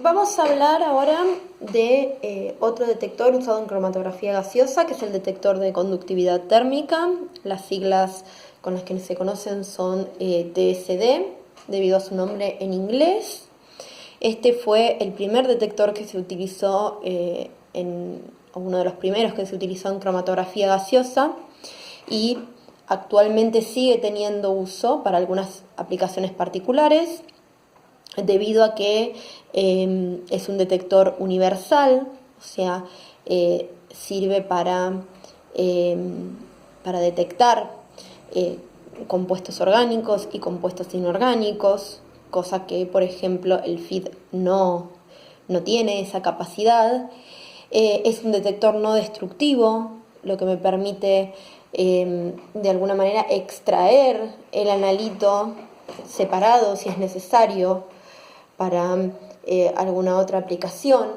Vamos a hablar ahora de otro detector usado en cromatografía gaseosa, que es el detector de conductividad térmica. Las siglas con las que se conocen son TSD, debido a su nombre en inglés. Este fue el primer detector que se utilizó, uno de los primeros que se utilizó en cromatografía gaseosa, y actualmente sigue teniendo uso para algunas aplicaciones particulares, debido a que es un detector universal, o sea, sirve para detectar compuestos orgánicos y compuestos inorgánicos, cosa que, por ejemplo, el FID no tiene esa capacidad. Es un detector no destructivo, lo que me permite de alguna manera extraer el analito separado si es necesario para alguna otra aplicación.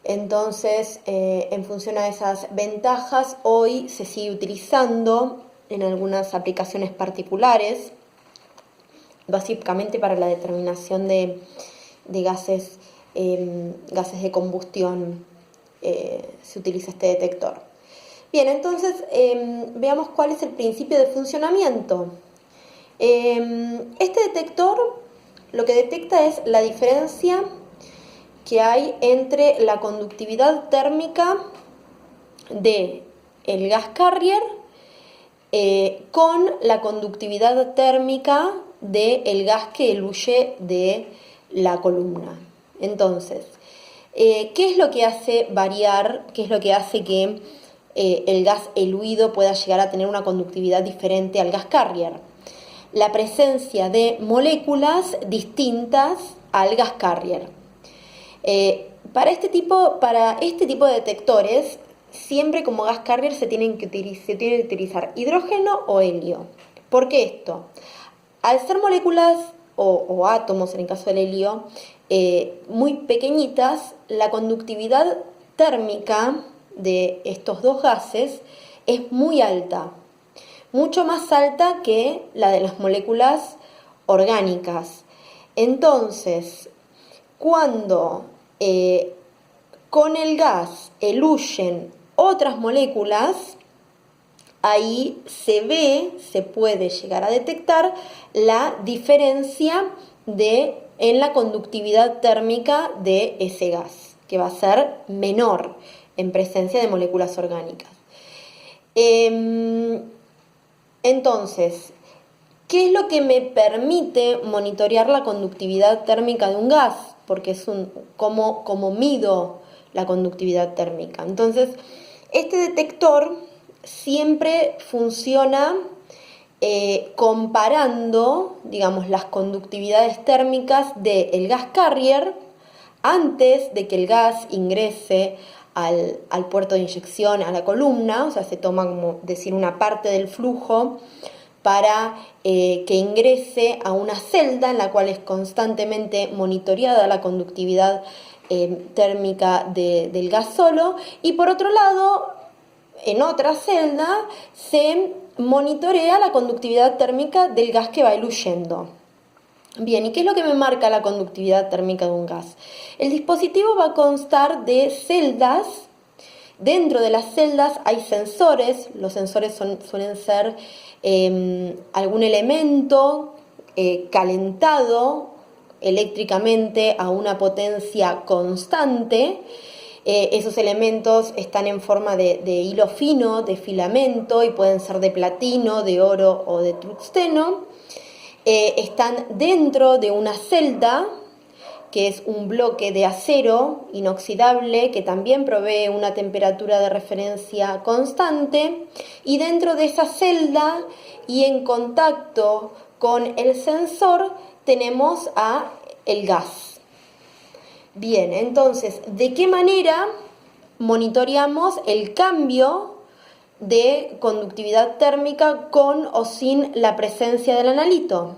Entonces, en función a esas ventajas, hoy se sigue utilizando en algunas aplicaciones particulares, básicamente para la determinación de gases, gases de combustión. Se utiliza este detector. Bien, entonces veamos cuál es el principio de funcionamiento. Este detector lo que detecta es la diferencia que hay entre la conductividad térmica del gas carrier con la conductividad térmica del gas que eluye de la columna. Entonces, ¿qué es lo que hace variar? ¿Qué es lo que hace que el gas eluido pueda llegar a tener una conductividad diferente al gas carrier? La presencia de moléculas distintas al gas carrier. Para este tipo de detectores, siempre como gas carrier se tiene que utilizar hidrógeno o helio. ¿Por qué esto? Al ser moléculas o átomos, en el caso del helio, muy pequeñitas, la conductividad térmica de estos dos gases es muy alta, mucho más alta que la de las moléculas orgánicas. Entonces, cuando con el gas eluyen otras moléculas, ahí se puede llegar a detectar la diferencia en la conductividad térmica de ese gas, que va a ser menor en presencia de moléculas orgánicas. Entonces, ¿qué es lo que me permite monitorear la conductividad térmica de un gas? Porque es cómo mido la conductividad térmica. Entonces, este detector siempre funciona comparando, digamos, las conductividades térmicas del gas carrier antes de que el gas ingrese al puerto de inyección, a la columna, o sea, se toma como decir una parte del flujo para que ingrese a una celda en la cual es constantemente monitoreada la conductividad térmica del gas solo, y por otro lado, en otra celda se monitorea la conductividad térmica del gas que va eluyendo. Bien, ¿y qué es lo que me marca la conductividad térmica de un gas? El dispositivo va a constar de celdas. Dentro de las celdas hay sensores. Los sensores suelen ser algún elemento calentado eléctricamente a una potencia constante. Esos elementos están en forma de hilo fino, de filamento, y pueden ser de platino, de oro o de tungsteno. Están dentro de una celda, que es un bloque de acero inoxidable que también provee una temperatura de referencia constante, y dentro de esa celda y en contacto con el sensor tenemos el gas. Bien, entonces, ¿de qué manera monitoreamos el cambio de conductividad térmica con o sin la presencia del analito?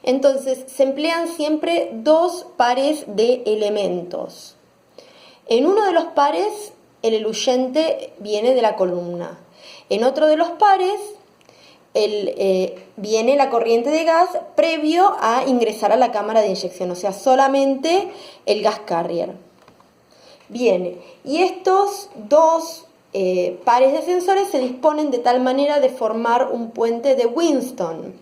Entonces, se emplean siempre dos pares de elementos. En uno de los pares, el eluyente viene de la columna. En otro de los pares, viene la corriente de gas previo a ingresar a la cámara de inyección, o sea, solamente el gas carrier. Bien, y estos dos pares de sensores se disponen de tal manera de formar un puente de Winston.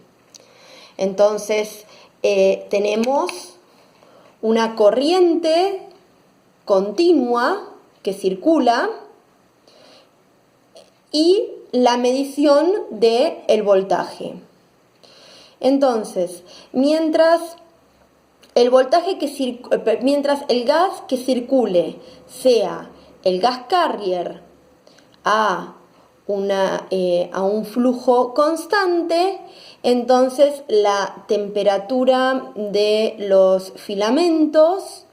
Entonces, tenemos una corriente continua que circula y la medición del voltaje. Entonces, mientras el gas que circule sea el gas carrier a un flujo constante, entonces la temperatura de los filamentos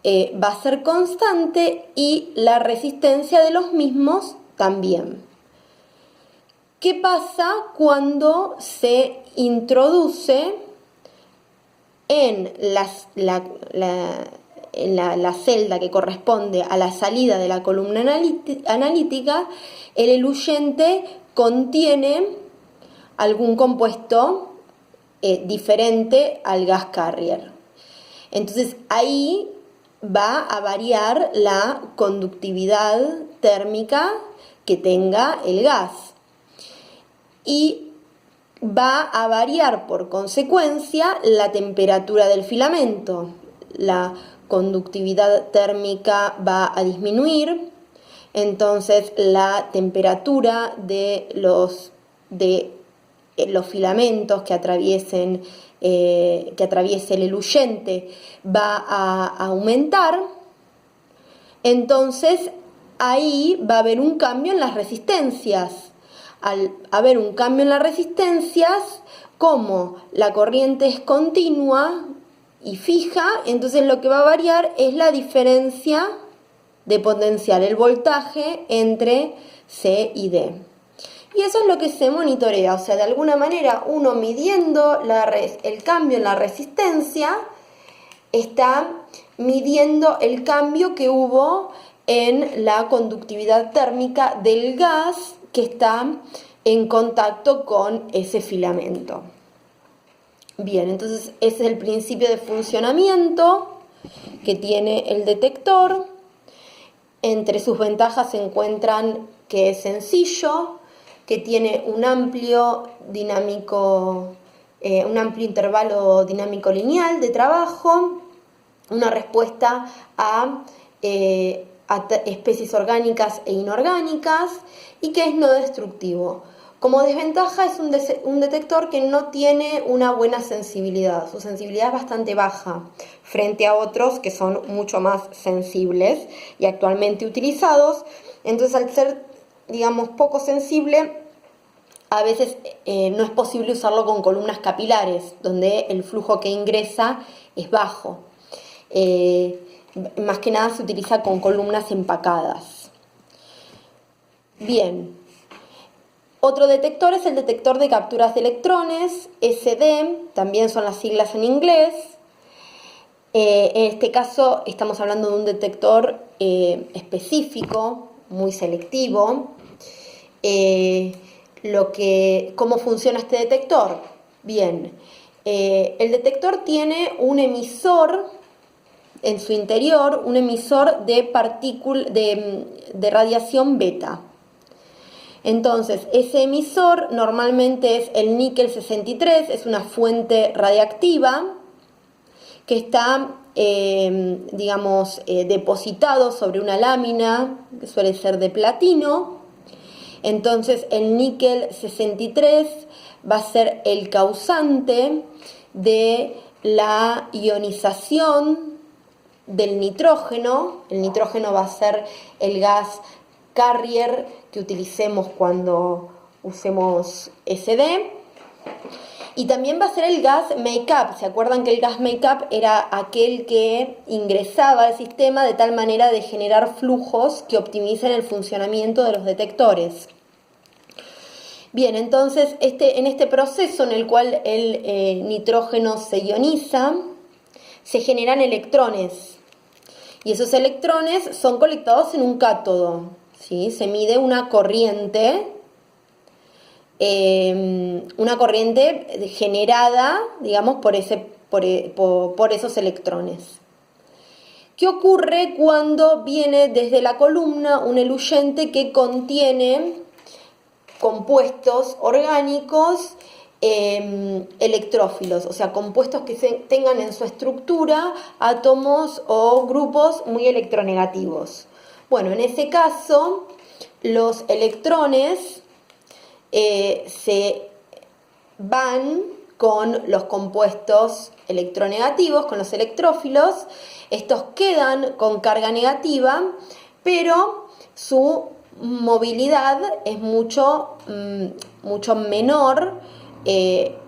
va a ser constante y la resistencia de los mismos también. ¿Qué pasa cuando se introduce en la celda que corresponde a la salida de la columna analítica, el eluyente contiene algún compuesto diferente al gas carrier? Entonces ahí va a variar la conductividad térmica que tenga el gas y va a variar por consecuencia la temperatura del filamento. La conductividad térmica va a disminuir, entonces la temperatura de los filamentos que atraviese el eluyente va a aumentar. Entonces ahí va a haber un cambio en las resistencias. Al haber un cambio en las resistencias, como la corriente es continua y fija, entonces lo que va a variar es la diferencia de potencial, el voltaje entre C y D. Y eso es lo que se monitorea, o sea, de alguna manera uno midiendo el cambio en la resistencia está midiendo el cambio que hubo en la conductividad térmica del gas que está en contacto con ese filamento. Bien, entonces ese es el principio de funcionamiento que tiene el detector. Entre sus ventajas se encuentran que es sencillo, que tiene un amplio intervalo dinámico lineal de trabajo, una respuesta a especies orgánicas e inorgánicas y que es no destructivo. Como desventaja es un detector que no tiene una buena sensibilidad, su sensibilidad es bastante baja frente a otros que son mucho más sensibles y actualmente utilizados. Entonces, al ser, digamos, poco sensible, a veces no es posible usarlo con columnas capilares, donde el flujo que ingresa es bajo. Más que nada se utiliza con columnas empacadas. Bien, otro detector es el detector de capturas de electrones, SD, también son las siglas en inglés. En este caso estamos hablando de un detector específico, muy selectivo. ¿Cómo funciona este detector? Bien, el detector tiene un emisor en su interior, un emisor de radiación beta. Entonces, ese emisor normalmente es el níquel 63, es una fuente radiactiva que está, depositado sobre una lámina que suele ser de platino. Entonces, el níquel 63 va a ser el causante de la ionización del nitrógeno. El nitrógeno va a ser el gas carrier que utilicemos cuando usemos SD. Y también va a ser el gas make-up. ¿Se acuerdan que el gas make-up era aquel que ingresaba al sistema de tal manera de generar flujos que optimicen el funcionamiento de los detectores? Bien, entonces en este proceso en el cual el nitrógeno se ioniza, se generan electrones. Y esos electrones son colectados en un cátodo, ¿sí? Se mide una corriente una corriente generada, digamos, por esos electrones. ¿Qué ocurre cuando viene desde la columna un eluyente que contiene compuestos orgánicos electrófilos, o sea, compuestos que tengan en su estructura átomos o grupos muy electronegativos? Bueno, en ese caso, los electrones se van con los compuestos electronegativos, con los electrófilos. Estos quedan con carga negativa, pero su movilidad es mucho menor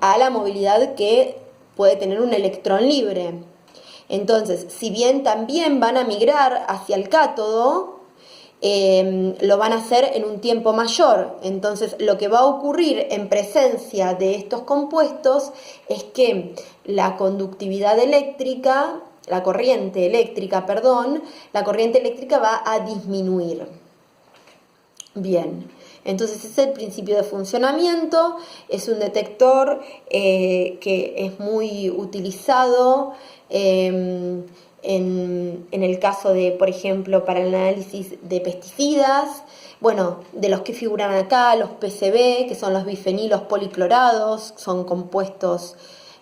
a la movilidad que puede tener un electrón libre. Entonces, si bien también van a migrar hacia el cátodo, lo van a hacer en un tiempo mayor. Entonces, lo que va a ocurrir en presencia de estos compuestos es que la conductividad eléctrica, la corriente eléctrica va a disminuir. Bien, entonces ese es el principio de funcionamiento. Es un detector que es muy utilizado en el caso de, por ejemplo, para el análisis de pesticidas, bueno, de los que figuran acá, los PCB, que son los bifenilos policlorados, son compuestos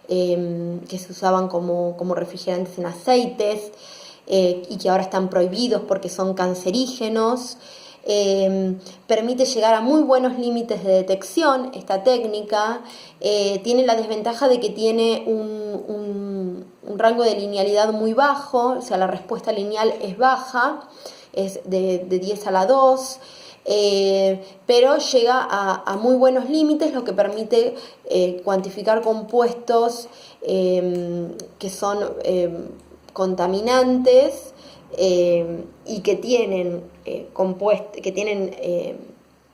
que se usaban como refrigerantes en aceites y que ahora están prohibidos porque son cancerígenos. Permite llegar a muy buenos límites de detección. Esta técnica tiene la desventaja de que tiene un rango de linealidad muy bajo, o sea, la respuesta lineal es baja, es de 10 a la 2, pero llega a muy buenos límites, lo que permite cuantificar compuestos que son contaminantes y que tienen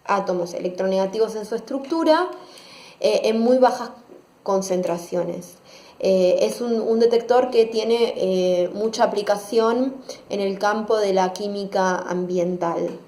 átomos electronegativos en su estructura en muy bajas concentraciones. Es un detector que tiene mucha aplicación en el campo de la química ambiental.